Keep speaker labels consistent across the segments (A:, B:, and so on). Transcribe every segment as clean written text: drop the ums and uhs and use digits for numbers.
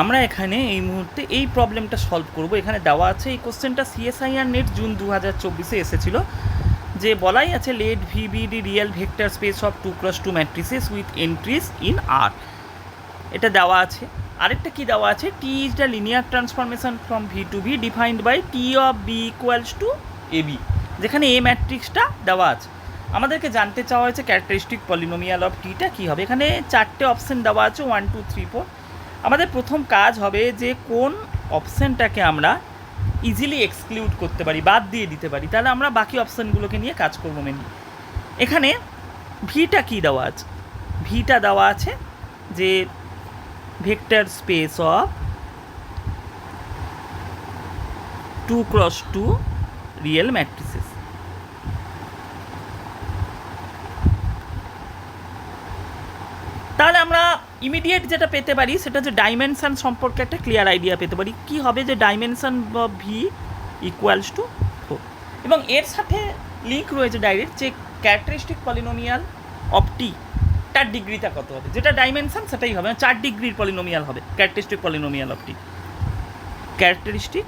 A: আমরা এখানে এই মুহূর্তে এই প্রবলেমটা সলভ করব। এখানে দেওয়া আছে, এই কোশ্চেনটা সিএসআইআর নেট জুন 2024-এ এসেছিল, যে বলাই আছে let V be the real vector space of 2x2 matrices with entries in R. এটা দেওয়া আছে। আরেকটা কি দেওয়া আছে, T is the linear transformation from V to V defined by T of B equals to A B, যেখানে এ ম্যাট্রিক্সটা দেওয়া আছে। আমাদেরকে জানতে চাওয়া হয়েছে ক্যারেক্টারিস্টিক পলিনোমিয়াল অফ টিটা কী হবে। এখানে 4টে অপশান দেওয়া আছে, 1 2 3 4। আমাদের প্রথম কাজ হবে যে কোন অপশানটাকে আমরা ইজিলি এক্সক্লুড করতে পারি, বাদ দিয়ে দিতে পারি, তাহলে আমরা বাকি অপশানগুলোকে নিয়ে কাজ করবো মেনলি। এখানে ভিটা কী দেওয়া আছে, ভিটা দেওয়া আছে যে vector space of 2x2 real matrices. তাহলে আমরা ইমিডিয়েট যেটা পেতে পারি সেটা হচ্ছে ডাইমেনশন সম্পর্কে একটা ক্লিয়ার আইডিয়া পেতে পারি। কি হবে যে dimension of V equals to 4, এবং এর সাথে লিঙ্ক রয়েছে ডাইরেক্ট যে ক্যারেক্টারিস্টিক পলিনোমিয়াল অফ টি তার ডিগ্রিটা কত হবে, যেটা ডাইমেনশন সেটাই হবে, 4 ডিগ্রির পলিনোমিয়াল হবে characteristic polynomial of T. Characteristic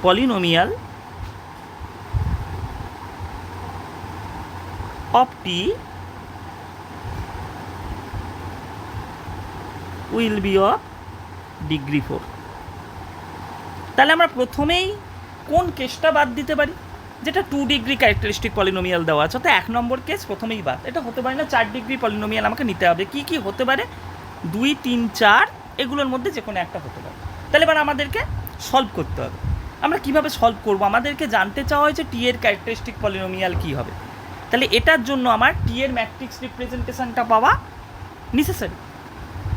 A: polynomial of t will be of degree 4। তাহলে আমরা প্রথমেই কোন কেসটা বাদ দিতে পারি, যেটা 2 ডিগ্রি ক্যারেক্টারিস্টিক পলিনোমিয়াল দেওয়া আছে, তো 1 নম্বর কেস প্রথমেই বাদ। এটা হতে পারে না, 4 ডিগ্রি পলিনোমিয়াল আমাকে নিতে হবে। কি কি হতে পারে, 2 3 4 এগুলোর মধ্যে যে কোনো একটা হতে পারে। তাহলে এবার আমাদেরকে সলভ করতে হবে। আমরা কিভাবে সলভ করব, আমাদেরকে জানতে চাওয়া হয়েছে টি এর ক্যারেক্টারিস্টিক পলিনোমিয়াল কী হবে। তাহলে এটার জন্য আমার টি এর ম্যাট্রিক্স রিপ্রেজেন্টেশনটা পাওয়া নেসেসারি।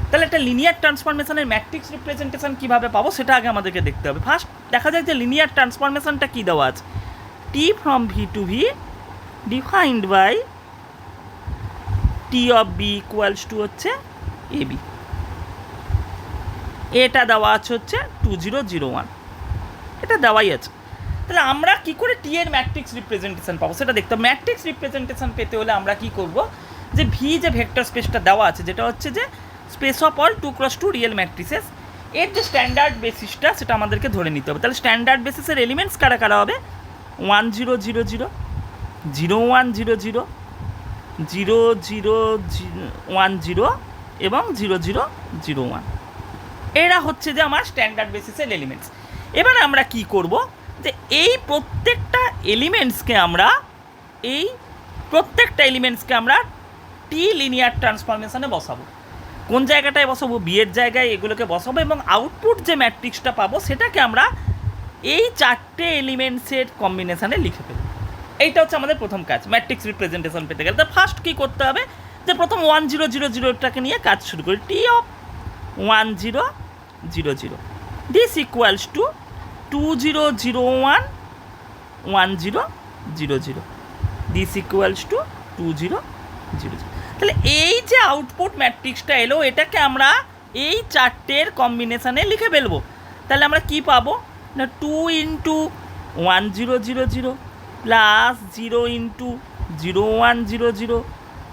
A: তাহলে একটা লিনিয়ার ট্রান্সফরমেশনের ম্যাট্রিক্স রিপ্রেজেন্টেশন কীভাবে পাবো সেটা আগে আমাদেরকে দেখতে হবে। ফার্স্ট দেখা যায় যে লিনিয়ার ট্রান্সফরমেশনটা কী দেওয়া আছে, T from V to V defined by T of B equals to হচ্ছে এ বি। এটা দেওয়া আছে হচ্ছে 2001, এটা দেওয়াই আছে। তাহলে আমরা কী করে টি এর ম্যাট্রিক্স রিপ্রেজেন্টেশন পাবো সেটা দেখতে হবে। ম্যাট্রিক্স রিপ্রেজেন্টেশন পেতে হলে আমরা কী করব, যে ভি যে ভেক্টর স্পেসটা দেওয়া আছে, যেটা হচ্ছে যে space of all 2x2 real matrices, এর যে স্ট্যান্ডার্ড বেসিসটা সেটা আমাদেরকে ধরে নিতে হবে। তাহলে স্ট্যান্ডার্ড বেসিসের এলিমেন্টস কারা কারা হবে, 1 0 0 0 0 1 0 0 0 0 1 0 এবং 0 0 0 1, এরা হচ্ছে যে আমার স্ট্যান্ডার্ড বেসিসের এলিমেন্টস। এবার আমরা কি করব, যে এই প্রত্যেকটা এলিমেন্টসকে আমরা টি লিনিয়ার ট্রান্সফরমেশনে বসাবো। কোন জায়গাটায় বসাবো, বি এর জায়গায় এগুলোকে বসাবো, এবং আউটপুট যে ম্যাট্রিক্সটা পাবো সেটাকে আমরা এই 4টে এলিমেন্টসের কম্বিনেশানে লিখে ফেলবো। এইটা হচ্ছে আমাদের প্রথম কাজ ম্যাট্রিক্স রিপ্রেজেন্টেশন পেতে গেলে। তো ফার্স্ট কী করতে হবে, যে প্রথম 1 0 0 0টাকে নিয়ে কাজ শুরু করি। T of 1 0 0 0 this equals to 2 0 0 1 1 0 0 0 this equals to 2 0 0 0। তাহলে এই যে আউটপুট ম্যাট্রিক্সটা এলো, এটাকে আমরা এই 4টের কম্বিনেশানে লিখে ফেলবো। তাহলে আমরা কি পাবো না, 2 into 1 0 0 0 plus 0 into 0 1 0 0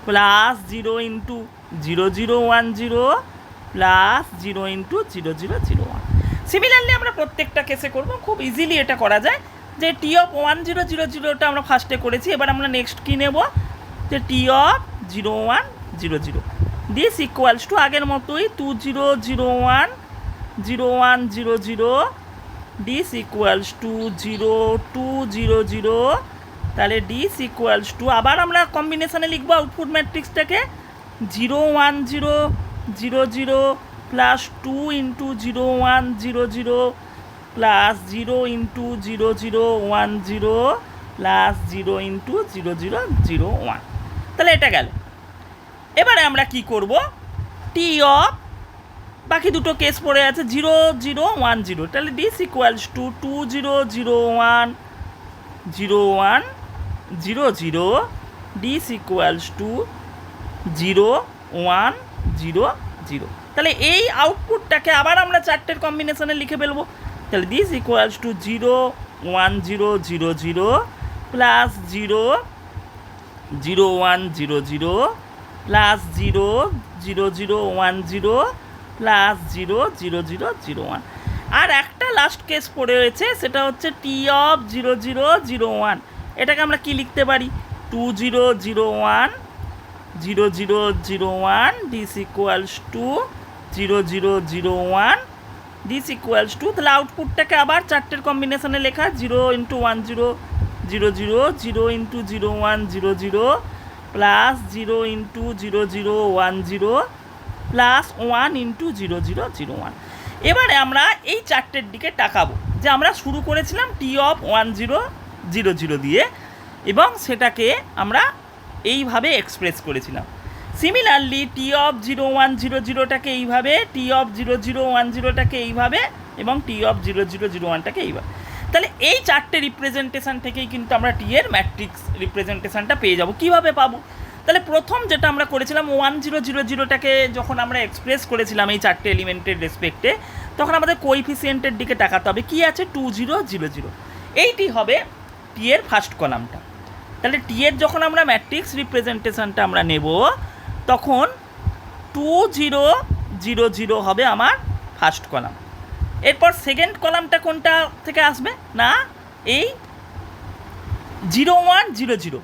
A: plus 0 into 0 0 1 0 plus 0 into 0 0 0 1। Similarly আমরা প্রত্যেকটা কেসে করব, খুব ইজিলি এটা করা যায়। যে টি অফ 1 0 0 0টা আমরা ফার্স্টে করেছি, এবার আমরা নেক্সট কী নেব, যে T of 0 1 0 0 this equals two আগের মতোই 2 0 0 1 0 1 0 0 দিস ইকুয়ালস টু 0 2 0 0। তাহলে ডিস ইকুয়ালস টু আবার আমরা কম্বিনেশানে লিখবো আউটপুট ম্যাট্রিক্সটাকে 0 1 0 0 0 plus 2 into 0 1 0 0 plus 0 into 0 0 1 0 plus 0 into 0 0 0 1। তাহলে এটা গেল। এবারে আমরা কি করব, টি অফ বাকি দুটো কেস পড়ে আছে 0 0 1 0। তাহলে this equals to 2 0 0 1 0 1 0 0 this equals to 0 1 0 0। তাহলে এই আউটপুটটাকে আবার আমরা 4টের কম্বিনেশনে লিখে ফেলবো। তাহলে this equals to 0 1 0 0 0 plus 0 0 1 0 0 plus 0 0 0 1 0 plus 0 0 0 0 1। আর একটা লাস্ট কেস পড়ে রয়েছে, সেটা হচ্ছে টি অফ 0 0 0 1। এটাকে আমরা কি লিখতে পারি? 2 0 0 1 0 0 0 1 this equals to 0 0 0 1 this equals two, তাহলে আউটপুটটাকে আবার চারটের কম্বিনেশনে লেখা, 0 into 1 0 0 0 0 into 0 1 0 0 plus 0 into 0 0 1 0 plus 1 into 0 0 0 1। এবারে আমরা এই চারটের দিকে তাকাবো, যে আমরা শুরু করেছিলাম টি অফ 1 0 0 0 দিয়ে, এবং সেটাকে আমরা এইভাবে এক্সপ্রেস করেছিলাম। সিমিলারলি টি অফ 0 1 0 0টাকে এইভাবে, টি অফ 0 0 1 0টাকে এইভাবে, এবং টি অফ 0 0 0 1টাকে এইভাবে। তাহলে এই চারটে রিপ্রেজেন্টেশন থেকেই কিন্তু আমরা টি এর ম্যাট্রিক্স রিপ্রেজেন্টেশনটা পেয়ে যাব। কীভাবে পাবো? তাহলে প্রথম যেটা আমরা করেছিলাম 1 0 0 0টাকে যখন আমরা এক্সপ্রেস করেছিলাম এই চারটে এলিমেন্টের রেসপেক্টে, তখন আমাদের কোএফিসিয়েন্টের দিকে তাকাতে হবে। কী আছে? 2 0 0 0। এইটি হবে টি এর ফার্স্ট কলামটা। তাহলে টি এর যখন আমরা ম্যাট্রিক্স রিপ্রেজেন্টেশনটা আমরা নেব, তখন 2 0 0 0 হবে আমার ফার্স্ট কলাম। এরপর সেকেন্ড কলামটা কোনটা থেকে আসবে? না, এই 0 1 0 0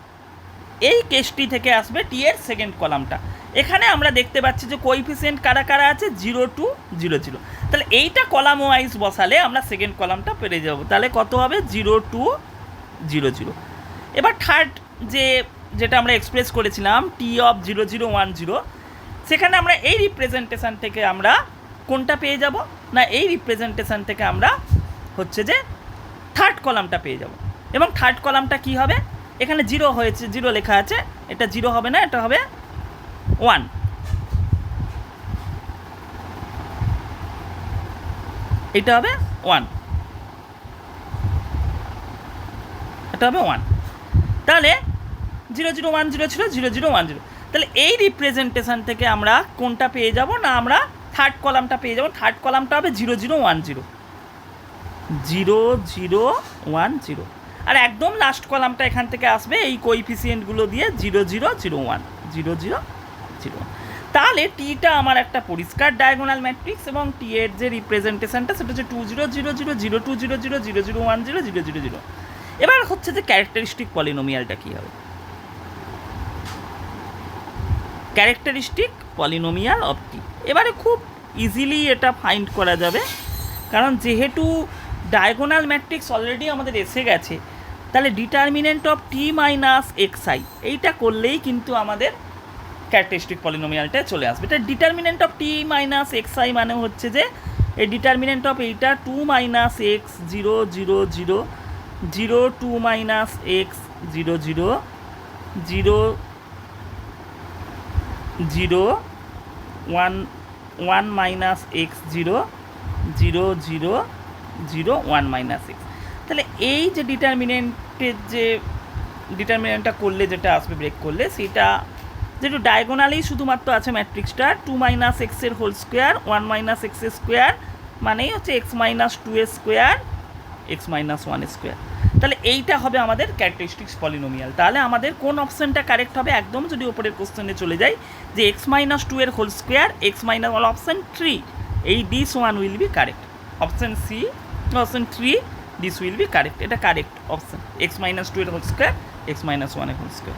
A: এই কেসটি থেকে আসবে টি এর সেকেন্ড কলামটা। এখানে আমরা দেখতে পাচ্ছি যে কোএফিসিয়েন্ট কারা কারা আছে, 0 2 0 0। তাহলে এইটা কলাম ওয়াইজ বসালে আমরা সেকেন্ড কলামটা পেরে যাব। তাহলে কত হবে? 0 2 0 0। এবার থার্ড যেটা আমরা এক্সপ্রেস করেছিলাম টি অফ 0 0 1 0, সেখানে আমরা এই রিপ্রেজেন্টেশন থেকে আমরা কোনটা পেয়ে যাব? না, এই রিপ্রেজেন্টেশন থেকে আমরা হচ্ছে যে থার্ড কলামটা পেয়ে যাব। এবং থার্ড কলামটা কি হবে? এখানে 0 হয়েছে, 0 লেখা আছে, এটা 0 হবে না, এটা হবে 1। এটা হবে 1, এটা হবে 1। তাহলে 0 0 1 0 ছিল, 0 0 1 0। তাহলে এই রিপ্রেজেন্টেশন থেকে আমরা কোনটা পেয়ে যাব? না, আমরা থার্ড কলামটা পেয়ে যাব। থার্ড কলামটা হবে 0 0 1 0 0 0 1 0। আর একদম লাস্ট কলামটা এখান থেকে আসবে এই কোএফিসিয়েন্টগুলো দিয়ে 0 0 0 1 0 0 0 1। তাহলে টিটা আমার একটা পরিষ্কার ডায়াগোনাল ম্যাট্রিক্স, এবং টি এর যে রিপ্রেজেন্টেশনটা সেটা হচ্ছে 2 0 0 0 0 2 0 0 0 0 1 0 0 0 0। এবার হচ্ছে যে ক্যারেক্টারিস্টিক পলিনোমিয়ালটা কী হবে? ক্যারেক্টারিস্টিক পলিনোমিয়াল অফ টি এবারে খুব ইজিলি এটা ফাইন্ড করা যাবে, কারণ যেহেতু ডায়াগোনাল ম্যাট্রিক্স অলরেডি আমাদের এসে গেছে, তাহলে determinant of T minus x I এইটা করলেই কিন্তু আমাদের ক্যারেক্টারিস্টিক পলিনোমিয়ালটা চলে আসবে। এটা determinant of T minus x I মানে হচ্ছে যে এই ডিটারমিনেন্ট অফ এইটা 2 minus x 0 0 0 0 2 minus x 0 0 0 0 1 1 minus x 0 0 0 0 1 minus x. তাহলে এই যে ডিটারমিনেন্টের যে ডিটারমিনেন্টটা করলে যেটা আসবে ব্রেক করলে, সেটা যেটা ডায়াগোনালেই শুধুমাত্র আছে ম্যাট্রিক্সটা 2 মাইনাস এক্সের হোল স্কোয়ার 1 মাইনাস এক্সের স্কোয়ার মানেই হচ্ছে এক্স মাইনাস 2 এর স্কোয়ার এক্স মাইনাস 1 স্কোয়ার। তাহলে এইটা হবে আমাদের ক্যারেক্টারিস্টিক্স পলিনোমিয়াল। তাহলে আমাদের কোন অপশানটা কারেক্ট হবে? একদম যদি ওপরের কোশ্চেনে চলে যাই যে এক্স মাইনাস 2 এর whole square x minus 1, option 3, এই this one will be correct. Option C, option 3, this will be correct. এটা কারেক্ট অপশান, এক্স মাইনাস 2 এর হোল স্কোয়ার এক্স মাইনাস 1 এর হোল স্কোয়ার।